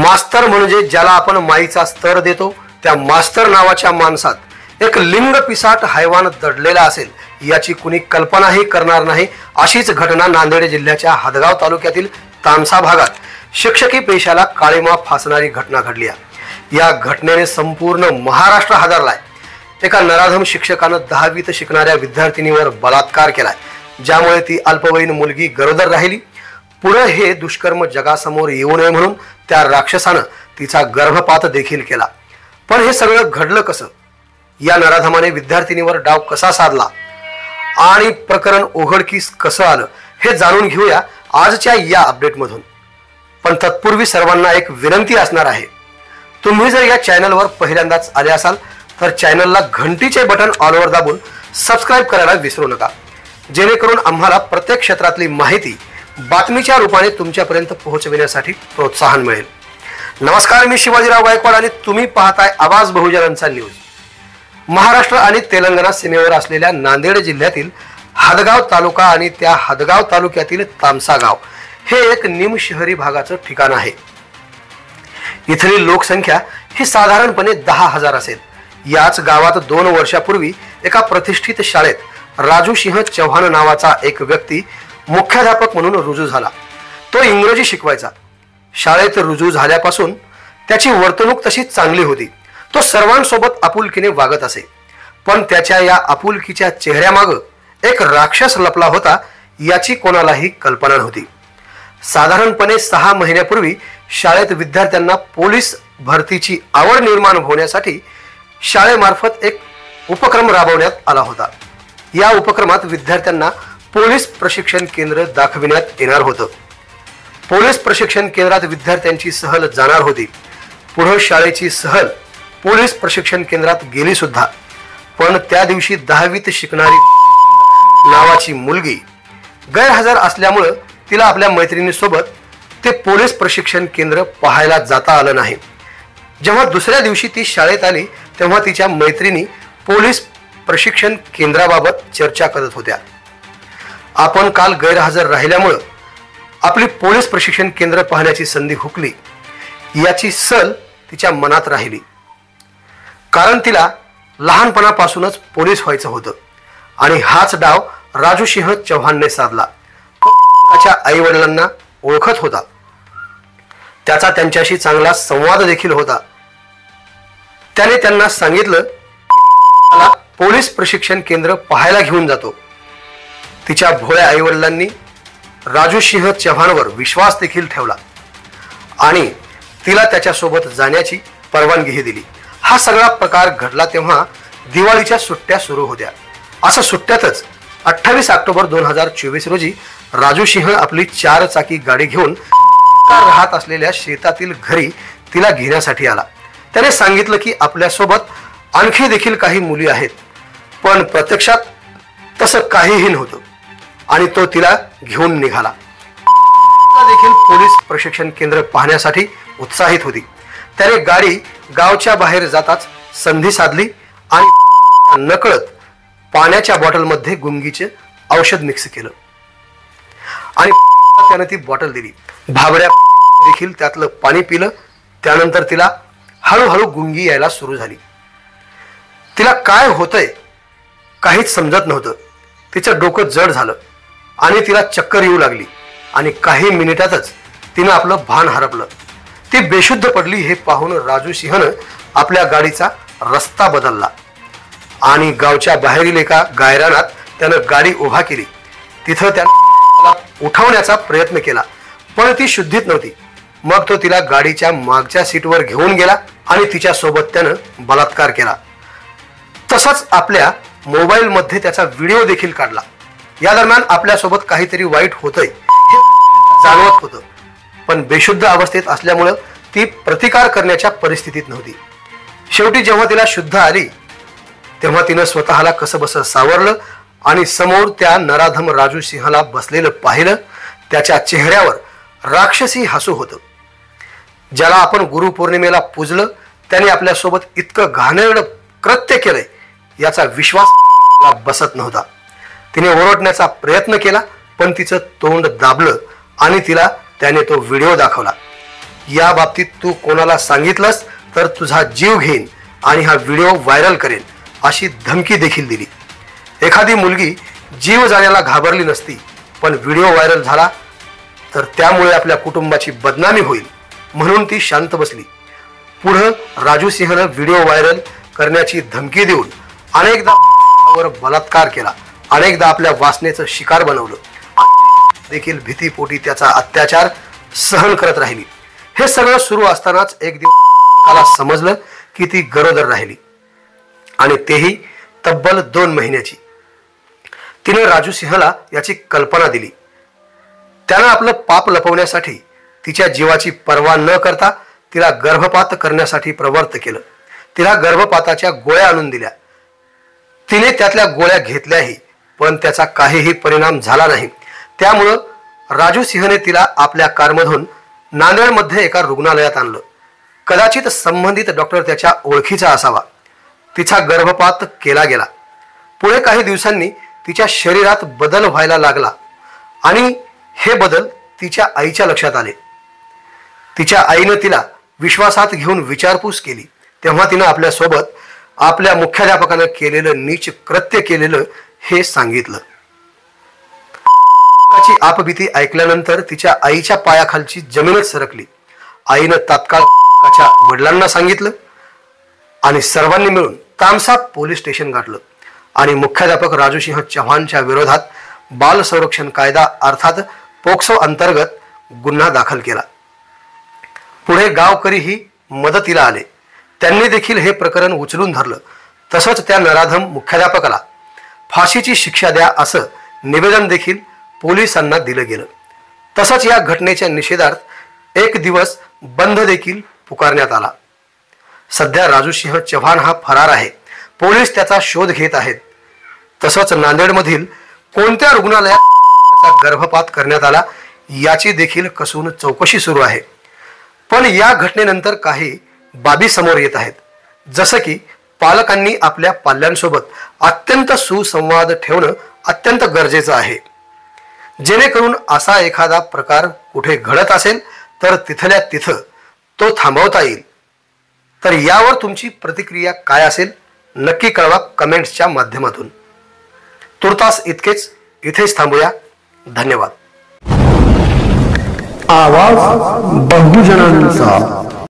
मास्तर म्हणजे ज्याला आपण माईचा स्तर देतो त्या मास्तर नावाच्या माणसात एक लिंग पिसाट हैवान दडलेला असेल याची कुणी कल्पनाही करणार नाही। अशीच घटना नांदेड जिल्ह्याच्या हदगाव तालुक्यातील तानसा भागात शिक्षकी पेशाला काळीमा फासणारी घटना घडली आहे। या घटनेने संपूर्ण महाराष्ट्र हादरलाय। एका नराधम शिक्षकानं 10वीत शिकणाऱ्या विद्यार्थिनीवर बलात्कार केलाय, ज्यामुळे ती अल्पवयीन मुलगी गरोदर राहिली। पुढे हे दुष्कर्म जगासमोर येऊ नये म्हणून त्या राक्षसानं तिचा गर्भपात देखील केला। पण हे सगळं घडलं कसं? या नराधमाने विद्यार्थिनीवर डाव कसा साधला आणि प्रकरण उघडकीस कसं आलं हे जाणून घेऊया आजच्या या अपडेटमधून। पण तत्पूर्वी सर्वांना एक विनंती असणार आहे, तुम्ही जर या चॅनलवर पहिल्यांदाच आले असाल तर चॅनलला घंटीचे बटन ऑलवर दाबून सबस्क्राइब करायला विसरू नका, जेणेकरून आम्हाला प्रत्येक क्षेत्रातली माहिती बातमीच्या रूपाने तुमच्यापर्यंत पोहोचविण्यासाठी प्रोत्साहन मिळेल। नमस्कार, मी शिवाजीराव गायकवाड आणि तुम्ही पाहताय आवाज बहुजनांचा न्यूज। महाराष्ट्र आणि तेलंगणा सीमेवर असलेल्या नांदेड जिल्ह्यातील हदगाव तालुका आणि त्या हदगाव तालुक्यातील तामसा गाव हे एक निम शहरी भागाचं ठिकाण आहे। इथली लोकसंख्या ही साधारणपणे 10,000 असेल। याच गावात 2 वर्षापूर्वी एका प्रतिष्ठित शाळेत राजू सिंह चव्हाण नावाचा एक व्यक्ती मुख्याध्यापक म्हणून रुजू झाला। तो इंग्रजी शिकवायचा। शाळेत रुजू झाल्यापासून त्याची वर्तणूक तशी चांगली होती। तो सर्वांसोबत आपुलकीने वागत असे, पण त्याच्या या आपुलकीच्या चेहऱ्यामागे एक राक्षस लपला होता याची कोणालाही कल्पना नव्हती। साधारणपणे 6 महिन्यापूर्वी शाळेत विद्यार्थ्यांना पोलीस भरतीची आवड निर्माण होण्यासाठी शाळेमार्फत एक उपक्रम राबवण्यात आला होता। या उपक्रमात विद्यार्थ्यांना पोलीस प्रशिक्षण केंद्र दाखविण्यात येणार होतं। पोलीस प्रशिक्षण केंद्रात विद्यार्थ्यांची सहल जाणार होती। पुढे शाळेची सहल पोलीस प्रशिक्षण केंद्रात गेली सुद्धा, पण त्या दिवशी 10वीत शिकणारी नावाची मुलगी गैरहजर असल्यामुळे तिला आपल्या मैत्रिणीसोबत ते पोलीस प्रशिक्षण केंद्र पाहायला जाता आलं नाही। जेव्हा दुसऱ्या दिवशी ती शाळेत आली तेव्हा तिच्या मैत्रिणी पोलीस प्रशिक्षण केंद्राबाबत चर्चा करत होत्या। आपण काल गैरहजर राहिल्यामुळे आपली पोलीस प्रशिक्षण केंद्र पाहण्याची संधी हुकली याची सल तिच्या मनात राहिली, कारण तिला लहानपणापासूनच पोलीस व्हायचं होतं आणि हाच डाव राजू सिंह चव्हाणने साधला। त्याच्या आई वडिलांना ओळखत होता, त्याचा त्यांच्याशी चांगला संवाद देखील होता। त्याने त्यांना सांगितलं मला पोलीस प्रशिक्षण केंद्र पाहायला घेऊन जातो। तिच्या भोळ्या आई वडिलांनी राजू सिंह चव्हाणवर विश्वास देखील ठेवला आणि तिला त्याच्यासोबत जाण्याची परवानगीही दिली। हा सगळा प्रकार घडला तेव्हा दिवाळीच्या सुट्ट्या सुरू होत्या। असं सुट्ट्यातच 28 ऑक्टोबर 2024 रोजी राजू सिंह आपली 4 चाकी गाडी घेऊन राहत असलेल्या शेतातील घरी तिला घेण्यासाठी आला। त्याने सांगितलं की आपल्यासोबत आणखी देखील काही मुली आहेत, पण प्रत्यक्षात तसं काहीही नव्हतं आणि तो तिला घेऊन निघाला। देखील पोलीस प्रशिक्षण केंद्र पाहण्यासाठी उत्साहित होती। त्याने गाडी गावच्या बाहेर जाताच संधी साधली आणि नकळत पाण्याच्या बॉटलमध्ये गुंगीचे औषध मिक्स केलं आणि त्याने ती बॉटल दिली। भाबड्या देखील त्यातलं पाणी पिलं। त्यानंतर तिला हळूहळू गुंगी यायला सुरू झाली। तिला काय होतंय काहीच समजत नव्हतं। तिचं डोकं जड झालं आणि तिला चक्कर येऊ लागली आणि काही मिनिटातच तिनं आपलं भान हरपलं। ती बेशुद्ध पडली हे पाहून राजू सिंहनं आपल्या गाडीचा रस्ता बदलला आणि गावच्या बाहेरील एका गायरानात त्यानं गाडी उभा केली। तिथं त्याला उठवण्याचा प्रयत्न केला, पण ती शुद्धीत नव्हती। मग तो तिला गाडीच्या मागच्या सीटवर घेऊन गेला आणि तिच्या सोबत त्यानं बलात्कार केला। तसंच आपल्या मोबाईल मध्ये त्याचा व्हिडिओ देखील काढला। या दरम्यान आपल्यासोबत काहीतरी वाईट होतंय हे जाणवत होतं, पण बेशुद्ध अवस्थेत असल्यामुळे ती प्रतिकार करण्याच्या परिस्थितीत नव्हती। शेवटी जेव्हा तिला शुद्ध आली तेव्हा तिनं स्वतःला कसंबसं सावरलं आणि समोर त्या नराधम राजू सिंहला बसलेलं पाहिलं। त्याच्या चेहऱ्यावर राक्षसी हसू होतं। ज्याला आपण गुरुपौर्णिमेला पूजलं त्याने आपल्यासोबत इतकं घाणेरडं कृत्य केलंय याचा विश्वास बसत नव्हता। तिने ओरडण्याचा प्रयत्न केला, पण तिचं तोंड दाबलं आणि तिला त्याने तो व्हिडिओ दाखवला। या बाबतीत तू कोणाला सांगितलंस तर तुझा जीव घेईन आणि हा व्हिडिओ व्हायरल करेन अशी धमकी देखील दिली। एखादी मुलगी जीव जाण्याला घाबरली नसती, पण व्हिडिओ व्हायरल झाला तर त्यामुळे आपल्या कुटुंबाची बदनामी होईल म्हणून ती शांत बसली। पुढे राजू सिंहने व्हिडिओ व्हायरल करण्याची धमकी देऊन अनेकदा वर बलात्कार केला, अनेकदा आपल्या वासनेचं शिकार बनवलं, देखील भीतीपोटी त्याचा अत्याचार सहन करत राहिली। हे सगळं सुरू असतानाच एक दिवस समजलं की ती गरोदर राहिली आणि तेही तब्बल 2 महिन्याची। तिने राजू सिंहला याची कल्पना दिली। त्यानं आपलं पाप लपवण्यासाठी तिच्या जीवाची पर्वा न करता तिला गर्भपात करण्यासाठी प्रवृत्त केलं। तिला गर्भपाताच्या गोळ्या आणून दिल्या। तिने त्यातल्या गोळ्या घेतल्याही, पण त्याचा काहीही परिणाम झाला नाही। त्यामुळे राजू सिंहने तिला आपल्या कारमधून नांदेडमध्ये एका रुग्णालयात आणलं। कदाचित संबंधित डॉक्टर त्याच्या ओळखीचा असावा। तिचा गर्भपात केला गेला। पुढे काही दिवसांनी तिच्या शरीरात बदल व्हायला लागला आणि हे बदल तिच्या आईच्या लक्षात आले। तिच्या आईने तिला विश्वासात घेऊन विचारपूस केली, तेव्हा तिने आपल्या सोबत आपल्या मुख्याध्यापकाने केलेलं नीच कृत्य केलेलं हे सांगितलं। आपबीती ऐकल्यानंतर तिच्या आईच्या पायाखालची जमीनच सरकली। आईनं तात्काळ वडिलांना सांगितलं आणि सर्वांनी मिळून तामसा पोलीस स्टेशन गाठलं आणि मुख्याध्यापक राजू सिंह चव्हाणच्या विरोधात बाल संरक्षण कायदा अर्थात पोक्सो अंतर्गत गुन्हा दाखल केला। पुढे गावकरीही मदतीला आले। त्यांनी देखील हे प्रकरण उचलून धरलं। तसंच त्या नराधम मुख्याध्यापकाला फाशीची शिक्षा द्या असं निवेदन देखील पोलिसांना दिलं गेलं। तसंच या घटनेच्या निषेधार्थ एक दिवस बंद देखील पुकारण्यात आला। सध्या राजू सिंह चव्हाण हा फरार आहे। पोलीस त्याचा शोध घेत आहेत। तसंच नांदेडमधील कोणत्या रुग्णालयात गर्भपात करण्यात आला याची देखील कसून चौकशी सुरू आहे। पण या घटनेनंतर काही बाबी समोर येत आहेत, जसं की पालकांनी आपल्या पाल्यांसोबत अत्यंत सुसंवाद ठेवणं अत्यंत गरजेचं आहे, जेणेकरून असा एखादा प्रकार कुठे घडत असेल तर तिथल्या तिथं तो थांबवता येईल। तर यावर तुमची प्रतिक्रिया काय असेल नक्की कळवा कमेंट्सच्या माध्यमातून। तुर्तास इतकेच, इथेच थांबूया। धन्यवाद। आवाज बहुजनांचा।